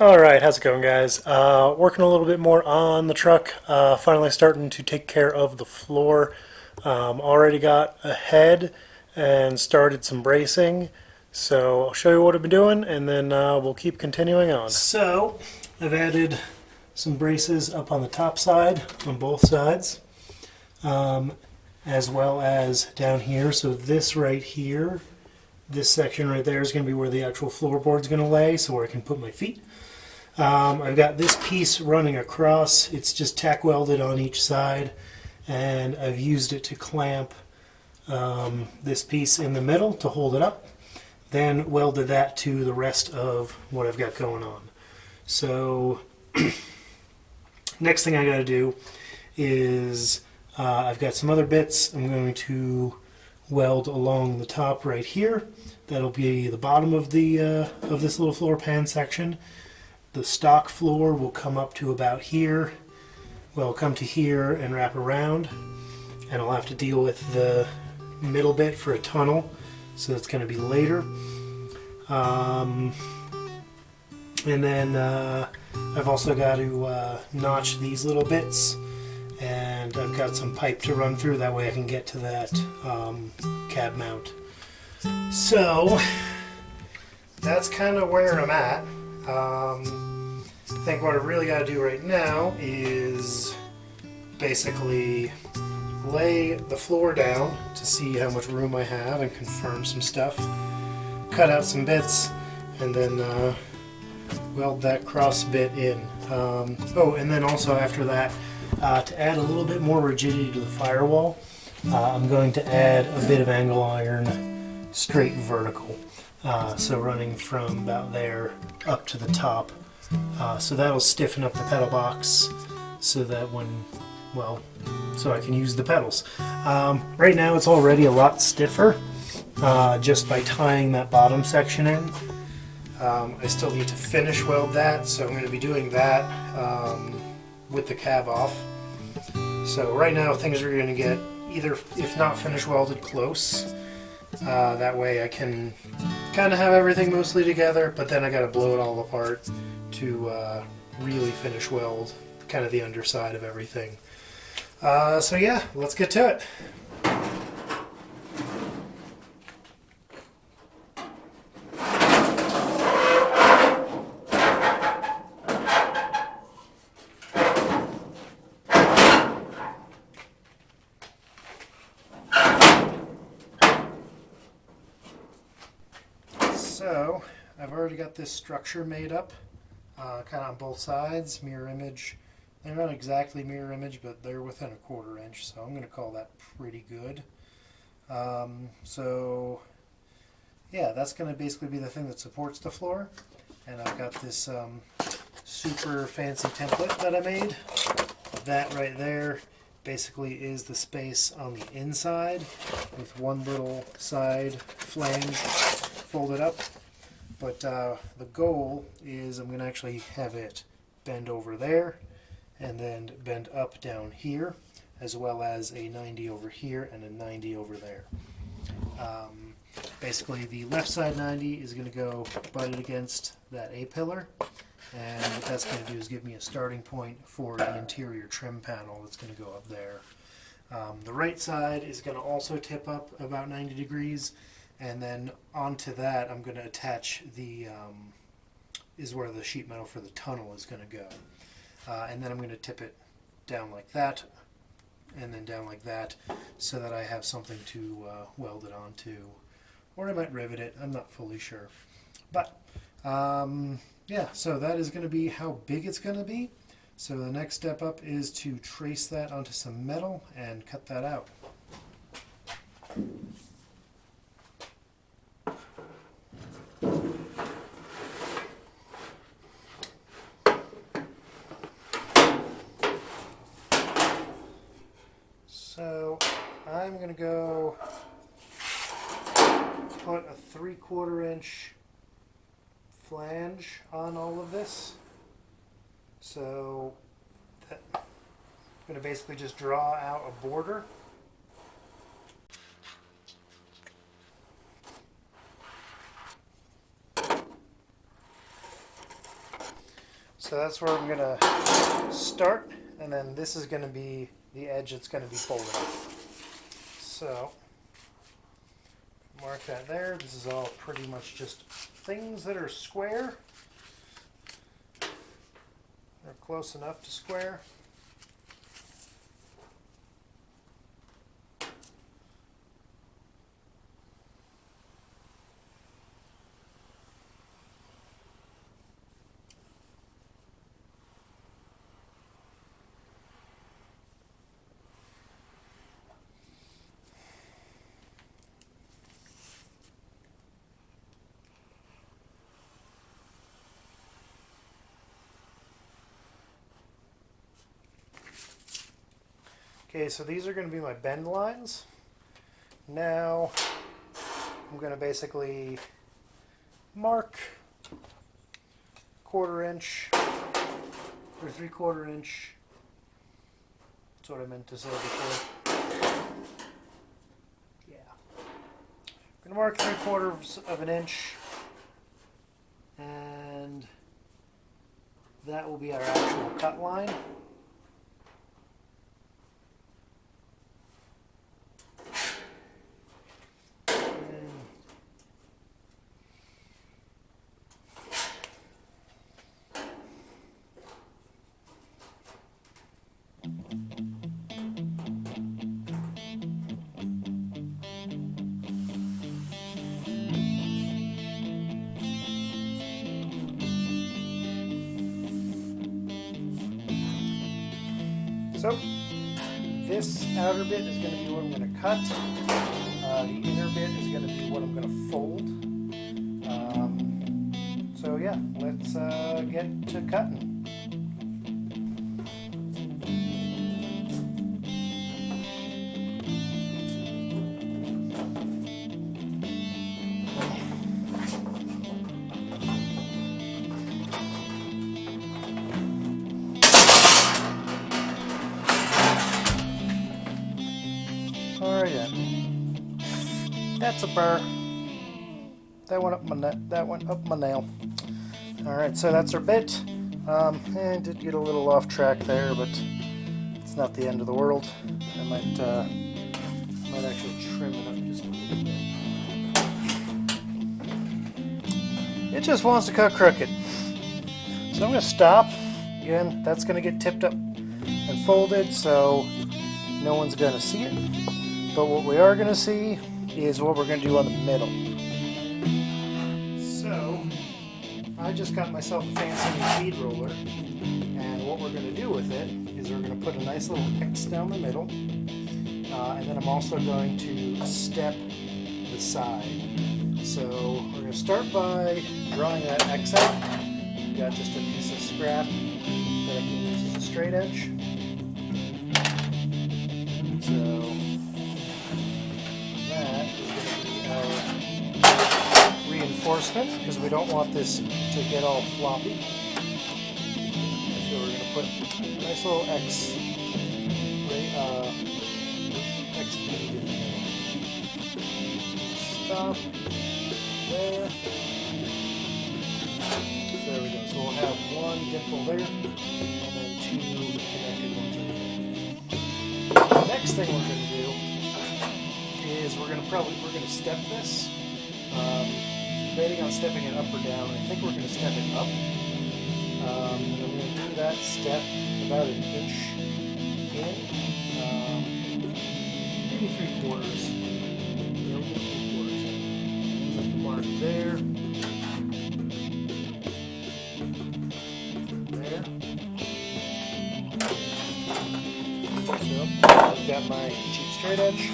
Alright, how's it going, guys? Working a little bit more on the truck. Finally starting to take care of the floor. Already got ahead and started some bracing. So I'll show you what I've been doing and then we'll keep continuing on. So I've added some braces up on the top side on both sides, as well as down here. So this right here, this section right there is going to be where the actual floorboard's going to lay, so where I can put my feet. I've got this piece running across. It's just tack welded on each side, and I've used it to clamp this piece in the middle to hold it up, then welded that to the rest of what I've got going on. So next thing I got to do is I've got some other bits I'm going to weld along the top right here. That'll be the bottom of the of this little floor pan section. The stock floor will come up to about here. Well, come to here and wrap around, and I'll have to deal with the middle bit for a tunnel, so that's going to be later. And then I've also got to notch these little bits, and I've got some pipe to run through, that way I can get to that cab mount. So that's kind of where I'm at. I think what I really got to do right now is basically lay the floor down to see how much room I have and confirm some stuff, cut out some bits, and then weld that cross bit in. Oh, and then also after that, to add a little bit more rigidity to the firewall, I'm going to add a bit of angle iron straight vertical. So running from about there up to the top. So that'll stiffen up the pedal box so that so I can use the pedals. Right now it's already a lot stiffer just by tying that bottom section in. I still need to finish weld that, so I'm going to be doing that with the cab off. So right now things are going to get either, if not finish welded, close. That way I can kind of have everything mostly together, but then I got to blow it all apart to really finish weld kind of the underside of everything. So yeah, let's get to it. So I've already got this structure made up, kind of on both sides, mirror image. They're not exactly mirror image, but they're within a 1/4 inch, so I'm going to call that pretty good. So yeah, that's going to basically be the thing that supports the floor. And I've got this super fancy template that I made. That right there basically is the space on the inside, with one little side flange folded up. But the goal is I'm going to actually have it bend over there and then bend up down here, as well as a 90 over here and a 90 over there. Basically the left side 90 is going to go butted against that A-pillar, and what that's going to do is give me a starting point for the interior trim panel that's going to go up there. The right side is going to also tip up about 90 degrees, and then onto that I'm going to attach the, is where the sheet metal for the tunnel is going to go. And then I'm going to tip it down like that, and then down like that, so that I have something to weld it onto. Or I might rivet it, I'm not fully sure. But, yeah, so that is going to be how big it's going to be. So the next step up is to trace that onto some metal and cut that out. So I'm going to go put a 3/4 inch flange on all of this. So I'm going to basically just draw out a border. So that's where I'm going to start, and then this is going to be the edge that's going to be folded up. So mark that there. This is all pretty much just things that are square. They're close enough to square. Okay, so these are going to be my bend lines. Now I'm going to basically mark 1/4 inch or 3/4 inch. That's what I meant to say before. Yeah. I'm going to mark 3/4 of an inch, and that will be our actual cut line. So this outer bit is going to be what I'm going to cut. The inner bit is going to be what I'm going to fold. So yeah, let's get to cutting. Alright, that's a burr. That went up my nail. Alright, so that's our bit. I did get a little off track there, but it's not the end of the world. I might actually trim it up just a little bit. It just wants to cut crooked. So I'm going to stop. Again, that's going to get tipped up and folded, so no one's going to see it. But what we are going to see is what we're going to do on the middle. So I just got myself a fancy bead roller, and what we're going to do with it is we're going to put a nice little X down the middle, and then I'm also going to step the side. So we're going to start by drawing that X out. I've got just a piece of scrap that I can use as a straight edge. So that is going to be our reinforcement, because we don't want this to get all floppy. So we're going to put a nice little X bead in there. Stop there. So there we go. So we'll have one dimple there, and then 2 connected ones right there. The next thing we're going to do is we're going to step this. Debating on stepping it up or down. I think we're going to step it up. And I'm going to do that step about an inch in, maybe 3/4. Yeah, we'll get 3/4. Mark there. There. So I've got my cheap straight edge.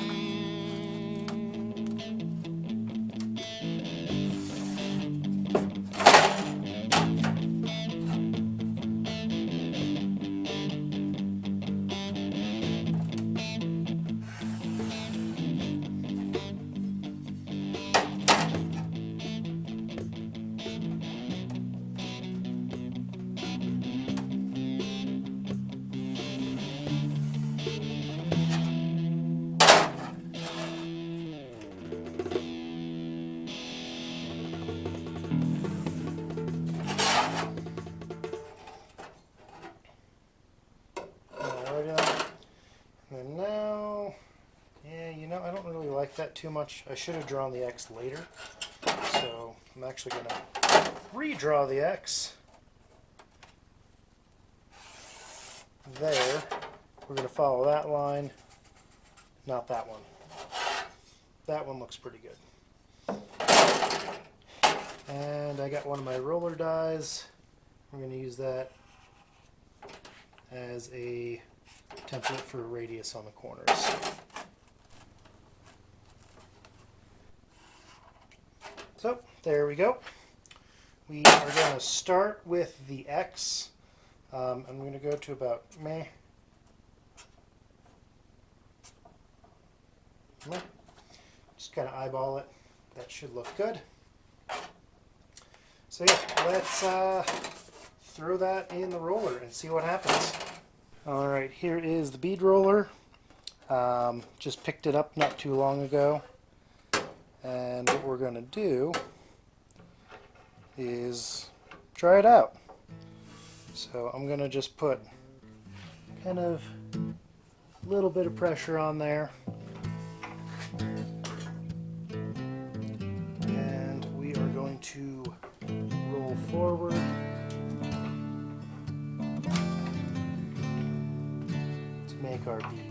that too much. I should have drawn the X later. So I'm actually going to redraw the X. There. We're going to follow that line, not that one. That one looks pretty good. And I got one of my roller dies. I'm going to use that as a template for a radius on the corners. So there we go. We are going to start with the X. I'm going to go to about meh. Just kind of eyeball it. That should look good. So yeah, let's throw that in the roller and see what happens. Alright, here is the bead roller. Just picked it up not too long ago. And what we're going to do is try it out. So I'm going to just put kind of a little bit of pressure on there. And we are going to roll forward. To make our bead.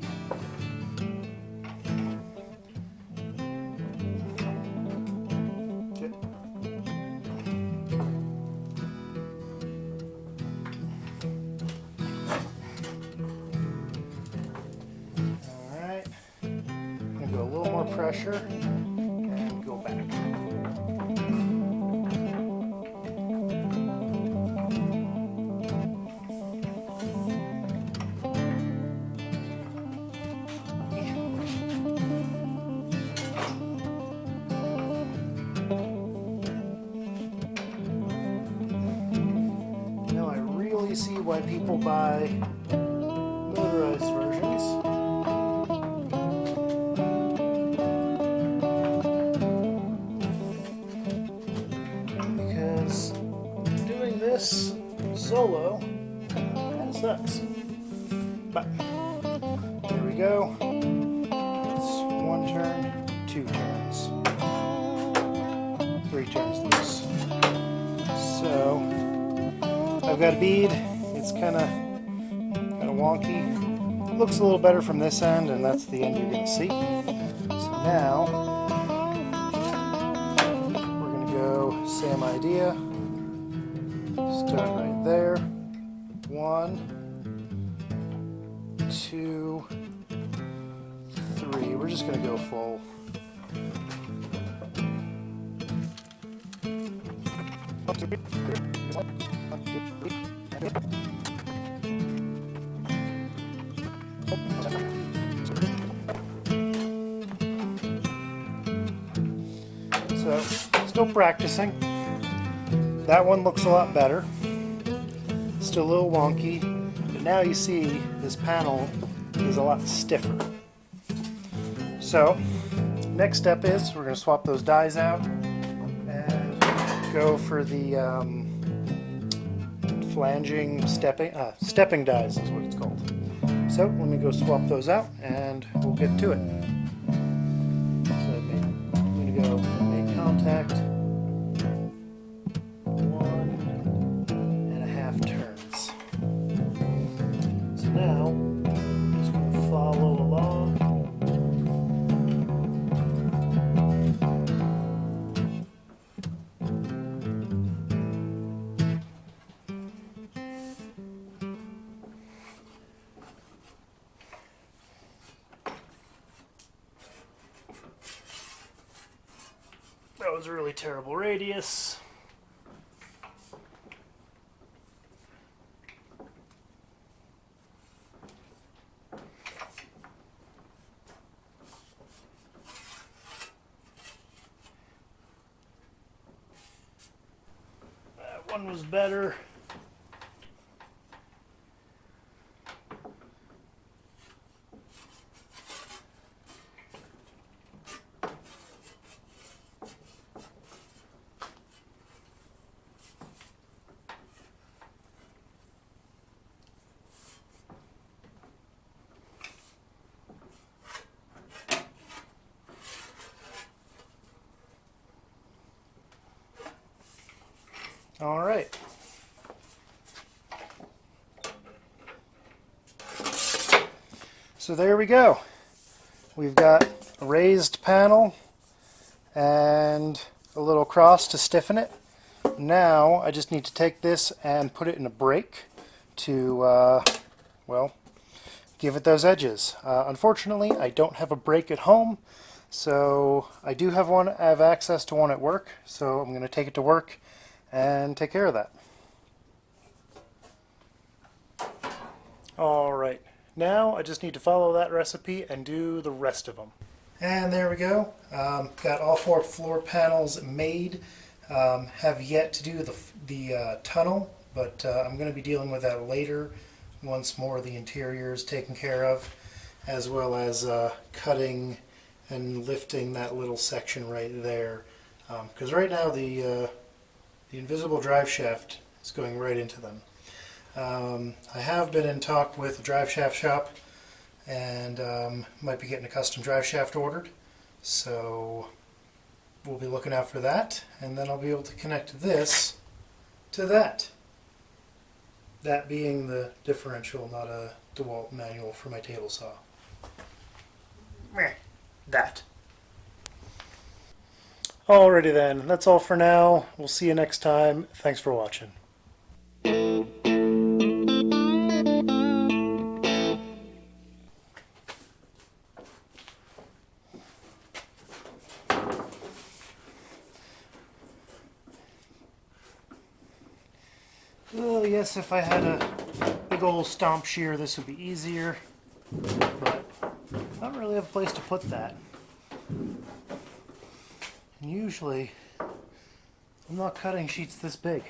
Alright, I'm going to go a little more pressure and go back. Now I really see why people buy motorized versions. Because doing this solo kind of sucks. But there we go. It's one turn, 2 turns, 3 turns loose. So I've got a bead. It's kind of wonky. Looks a little better from this end, and that's the end you're going to see. So now we're going to go same idea. Start right there. 1, 2, 3. We're just going to go full. So, still practicing. That one looks a lot better. Still a little wonky, but now you see this panel is a lot stiffer. So, next step is we're going to swap those dies out and go for the flanging stepping dies is what it's called. So let me go swap those out and we'll get to it. So I'm going to go make contact, 1.5 turns. So now I'm just going to follow along. That was a really terrible radius. That one was better. All right. So there we go. We've got a raised panel and a little cross to stiffen it. Now I just need to take this and put it in a brake to, well, give it those edges. Unfortunately, I don't have a brake at home, so I do have one. I have access to one at work, so I'm going to take it to work and take care of that. All right, now I just need to follow that recipe and do the rest of them. And there we go. Got all 4 floor panels made. Have yet to do the tunnel, but I'm going to be dealing with that later once more of the interior is taken care of, as well as cutting and lifting that little section right there. Because right now the invisible drive shaft is going right into them. I have been in talk with the drive shaft shop and might be getting a custom drive shaft ordered, so we'll be looking out for that, and then I'll be able to connect this to that. That being the differential, not a DeWalt manual for my table saw. Meh, that. Alrighty then, that's all for now. We'll see you next time. Thanks for watching. Well, yes, if I had a big old stomp shear, this would be easier, but I don't really have a place to put that. And usually, I'm not cutting sheets this big.